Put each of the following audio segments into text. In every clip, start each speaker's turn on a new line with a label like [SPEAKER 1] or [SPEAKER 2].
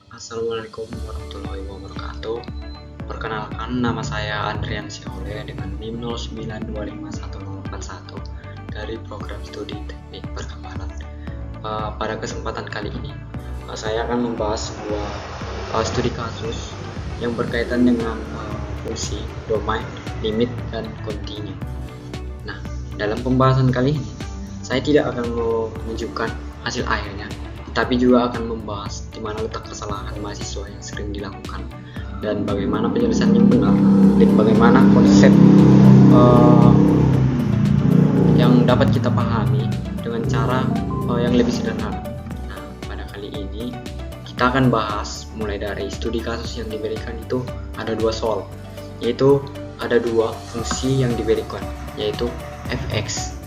[SPEAKER 1] Assalamualaikum warahmatullahi wabarakatuh. Perkenalkan, nama saya Andrian Siole dengan NIM 09251041 dari program studi teknik perkapalan. Pada kesempatan kali ini, saya akan membahas sebuah studi kasus yang berkaitan dengan fungsi, domain, limit, dan kontinu. Nah, dalam pembahasan kali ini, saya tidak akan menunjukkan hasil akhirnya, tapi juga akan membahas di mana letak kesalahan mahasiswa yang sering dilakukan dan bagaimana penjelasan yang benar dan bagaimana konsep yang dapat kita pahami dengan cara yang lebih sederhana. Nah, pada kali ini kita akan bahas mulai dari studi kasus yang diberikan itu ada dua soal, yaitu ada dua fungsi yang diberikan, yaitu fx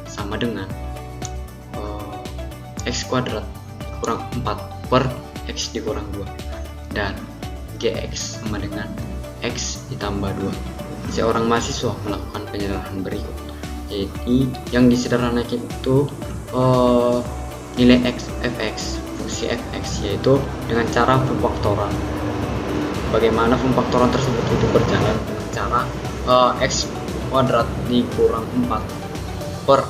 [SPEAKER 1] sama dengan x kuadrat kurang 4 per x dikurang 2 dan gx sama dengan x ditambah 2. Seorang mahasiswa melakukan penyederhanaan berikut, yaitu yang disederhanakan itu nilai fx, fungsi fx, yaitu dengan cara pemfaktoran. Bagaimana pemfaktoran tersebut itu berjalan dengan cara x kuadrat dikurang 4 per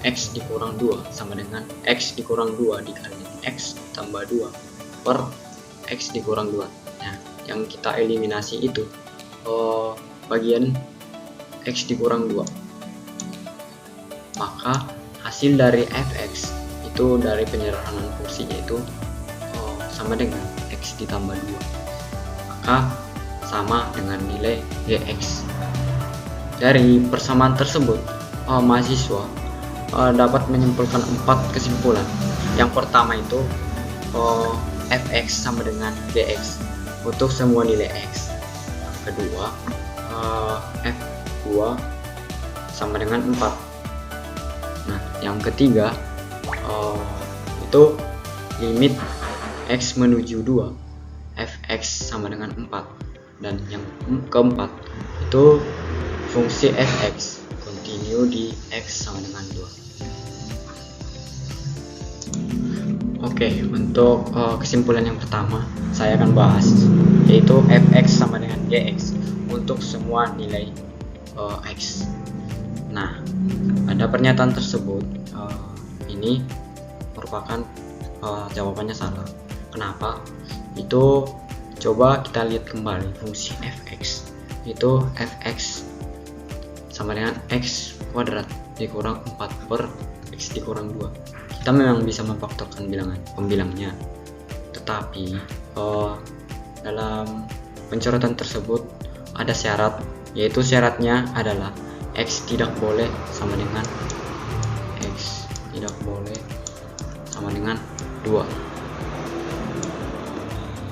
[SPEAKER 1] x dikurang 2 sama dengan x dikurang 2 dikali x tambah 2 per x dikurang 2. Nah, yang kita eliminasi itu bagian x dikurang 2. Maka hasil dari fx itu dari penyederhanaan fungsi yaitu sama dengan x ditambah 2. Maka sama dengan nilai gx. Dari persamaan tersebut, mahasiswa dapat menyimpulkan 4 kesimpulan. Yang pertama itu fx sama dengan gx untuk semua nilai x. Yang kedua, f2 sama dengan 4. Nah, yang ketiga itu limit x menuju 2, fx sama dengan 4. Dan yang keempat itu fungsi fx continue di x sama dengan 2. Oke, untuk kesimpulan yang pertama saya akan bahas, yaitu fx sama dengan gx untuk semua nilai x. Nah, pada pernyataan tersebut ini merupakan jawabannya salah. Kenapa? Itu coba kita lihat kembali fungsi fx, itu fx sama dengan x kuadrat dikurang 4 per x dikurang 2. Kita memang bisa memfaktorkan pembilangnya, tetapi dalam pencoretan tersebut ada syarat, yaitu syaratnya adalah x tidak boleh sama dengan 2.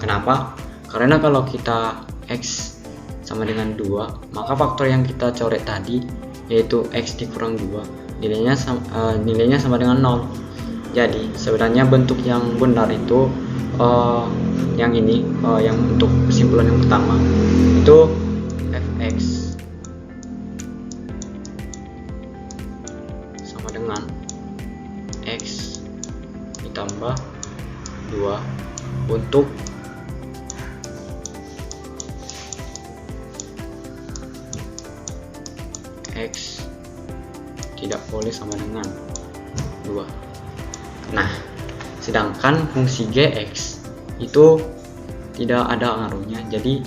[SPEAKER 1] Kenapa? Karena kalau kita x sama dengan 2, maka faktor yang kita coret tadi yaitu x dikurang 2 nilainya sama dengan 0. Jadi sebenarnya bentuk yang benar itu yang ini, yang untuk kesimpulan yang pertama itu fx sama dengan x ditambah 2 untuk x tidak boleh sama dengan 2. Nah, sedangkan fungsi gx itu tidak ada ngaruhnya. Jadi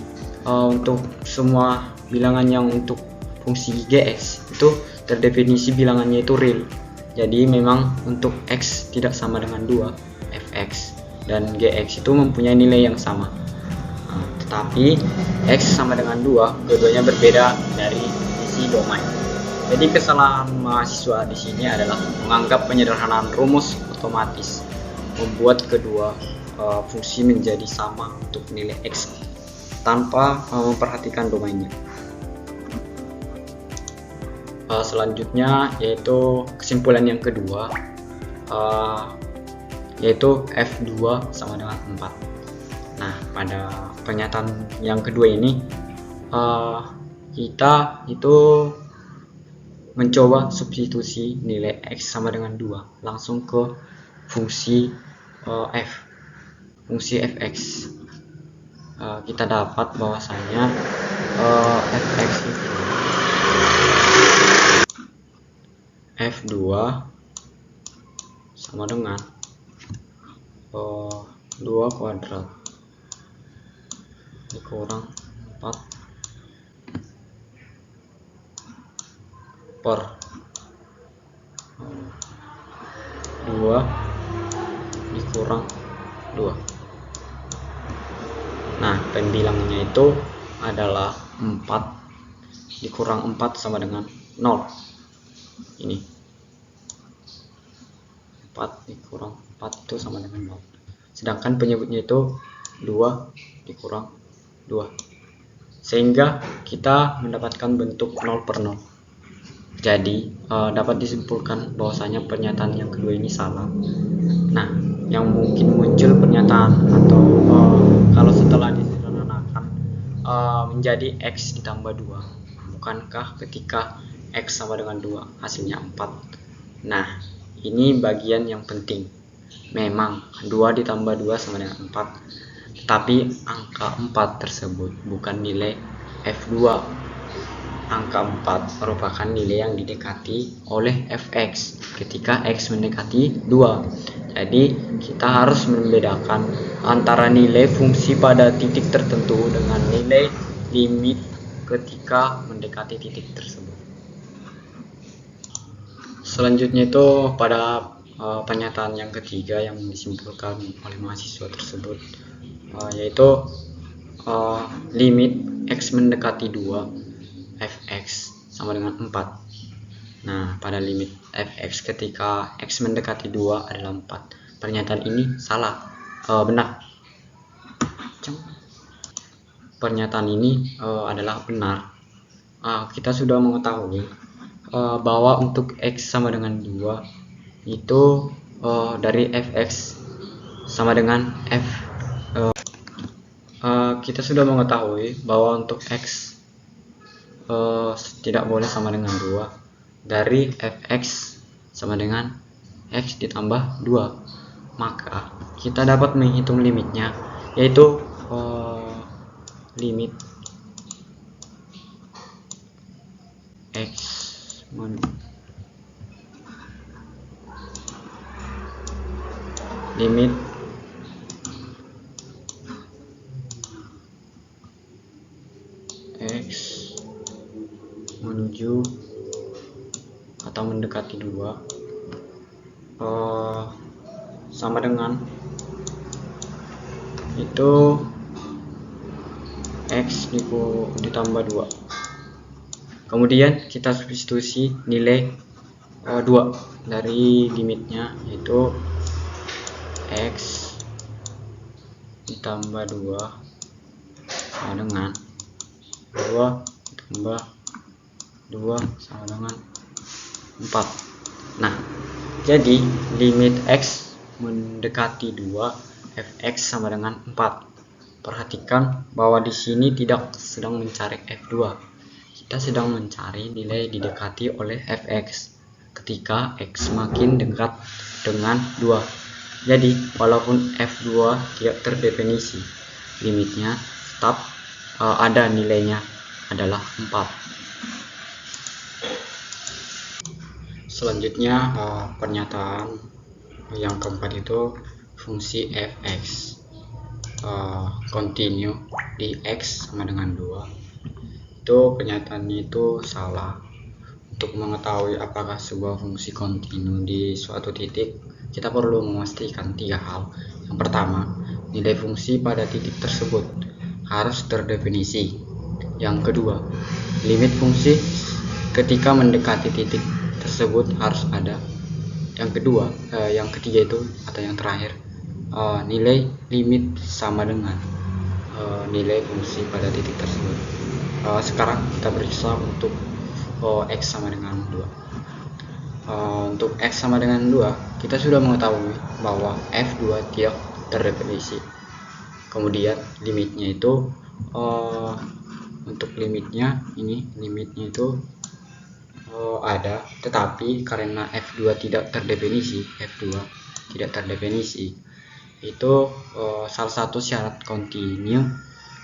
[SPEAKER 1] untuk semua bilangan yang untuk fungsi gx itu terdefinisi bilangannya itu real. Jadi memang untuk x tidak sama dengan 2, fx dan gx itu mempunyai nilai yang sama. Tetapi x sama dengan 2, keduanya berbeda dari sisi domain. Jadi kesalahan mahasiswa di sini adalah menganggap penyederhanaan rumus otomatis membuat kedua fungsi menjadi sama untuk nilai x tanpa memperhatikan domainnya. Selanjutnya yaitu kesimpulan yang kedua, yaitu f2 sama dengan 4. Nah, pada pernyataan yang kedua ini kita itu mencoba substitusi nilai x sama dengan 2 langsung ke fungsi fx. kita dapat bahwasanya fx itu f2 sama dengan 2 kuadrat dikurang 4 per 2 dikurang 2. Nah, pembilangnya itu adalah 4 dikurang 4 sama dengan 0. Ini 4 dikurang 4 itu sama dengan 0. Sedangkan penyebutnya itu 2 dikurang 2. Sehingga kita mendapatkan bentuk 0 per 0. Jadi dapat disimpulkan bahwasanya pernyataan yang kedua ini salah. Nah, yang mungkin muncul pernyataan atau kalau setelah disederhanakan menjadi x ditambah 2, bukankah ketika x sama dengan 2 hasilnya 4? Nah, ini bagian yang penting. Memang 2 ditambah 2 sama dengan 4, tetapi angka 4 tersebut bukan nilai f2. Angka 4 merupakan nilai yang didekati oleh fx ketika x mendekati 2. Jadi kita harus membedakan antara nilai fungsi pada titik tertentu dengan nilai limit ketika mendekati titik tersebut. Selanjutnya itu pada pernyataan yang ketiga yang disimpulkan oleh mahasiswa tersebut, yaitu limit x mendekati 2 fx sama dengan 4. Nah, pada limit fx ketika x mendekati 2 adalah 4. Pernyataan ini salah. Benar. Pernyataan ini adalah benar. Kita sudah mengetahui bahwa untuk x sama dengan 2 itu dari fx sama dengan f. Kita sudah mengetahui bahwa untuk x tidak boleh sama dengan 2 dari fx sama dengan x ditambah 2. Maka kita dapat menghitung limitnya, yaitu limit x limit x menuju atau mendekati 2 sama dengan itu x ditambah 2. Kemudian kita substitusi nilai 2 dari limitnya, yaitu x ditambah 2 sama dengan 2 ditambah 2 sama dengan 4. Nah, jadi limit x mendekati 2 fx sama dengan 4. Perhatikan bahwa di sini tidak sedang mencari f2. Kita sedang mencari nilai didekati oleh fx ketika x makin dekat dengan 2. Jadi, walaupun f2 tidak terdefinisi, limitnya tetap ada nilainya adalah 4. Selanjutnya pernyataan yang keempat itu fungsi fx continue di x sama dengan 2. Itu pernyataannya itu salah. Untuk mengetahui apakah sebuah fungsi kontinu di suatu titik, kita perlu memastikan 3 hal. Yang pertama, nilai fungsi pada titik tersebut harus terdefinisi. Yang kedua, limit fungsi ketika mendekati titik tersebut harus ada. Yang ketiga itu atau yang terakhir, nilai limit sama dengan nilai fungsi pada titik tersebut. Sekarang kita berusaha untuk x sama dengan 2. Untuk x sama dengan 2, kita sudah mengetahui bahwa f2 tidak terdefinisi. Kemudian limitnya itu untuk limitnya itu ada, tetapi karena f2 tidak terdefinisi, itu salah satu syarat kontinu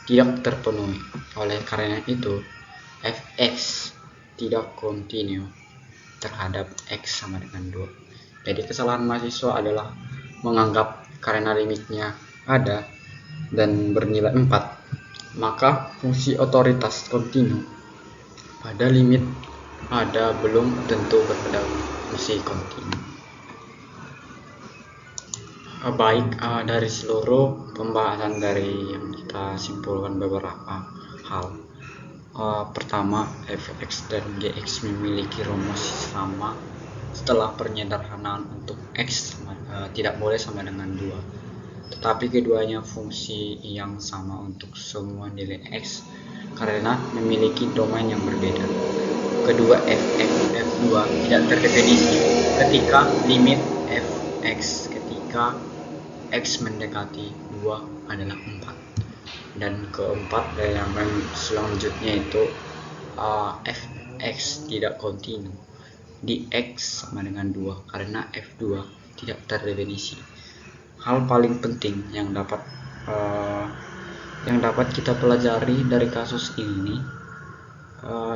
[SPEAKER 1] tidak terpenuhi. Oleh karena itu, fx tidak kontinu terhadap x sama dengan 2. Jadi kesalahan mahasiswa adalah menganggap karena limitnya ada dan bernilai 4, maka fungsi otoritas kontinu pada limit ada belum tentu berpada fungsi kontinu. Baik, dari seluruh pembahasan dari yang kita simpulkan beberapa hal. Pertama, fx dan gx memiliki rumus sama setelah penyederhanaan untuk x tidak boleh sama dengan 2, tetapi keduanya fungsi yang sama untuk semua nilai x karena memiliki domain yang berbeda. Kedua, f2 tidak terdefinisi ketika limit fx ketika x mendekati 2 adalah 4. Dan keempat, yang selanjutnya itu fx tidak kontinu di x sama dengan 2 karena f2 tidak terdefinisi. Hal paling penting yang dapat kita pelajari dari kasus ini,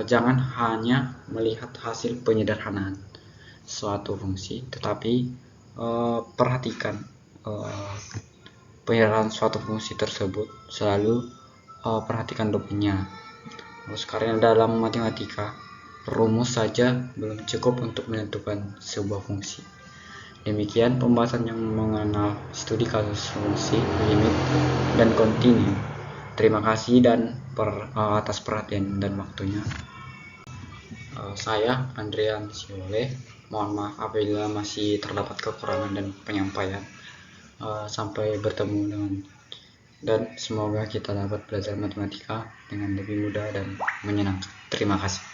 [SPEAKER 1] jangan hanya melihat hasil penyederhanaan suatu fungsi, tetapi perhatikan penyederhanaan suatu fungsi tersebut, selalu perhatikan domainnya. Terus karena dalam matematika rumus saja belum cukup untuk menentukan sebuah fungsi. Demikian pembahasan yang mengenal studi kasus fungsi, limit, dan kontinu. Terima kasih dan atas perhatian dan waktunya. Saya Andrian Siole. Mohon maaf apabila masih terdapat kekurangan dan penyampaian. Sampai bertemu dan semoga kita dapat belajar matematika dengan lebih mudah dan menyenangkan. Terima kasih.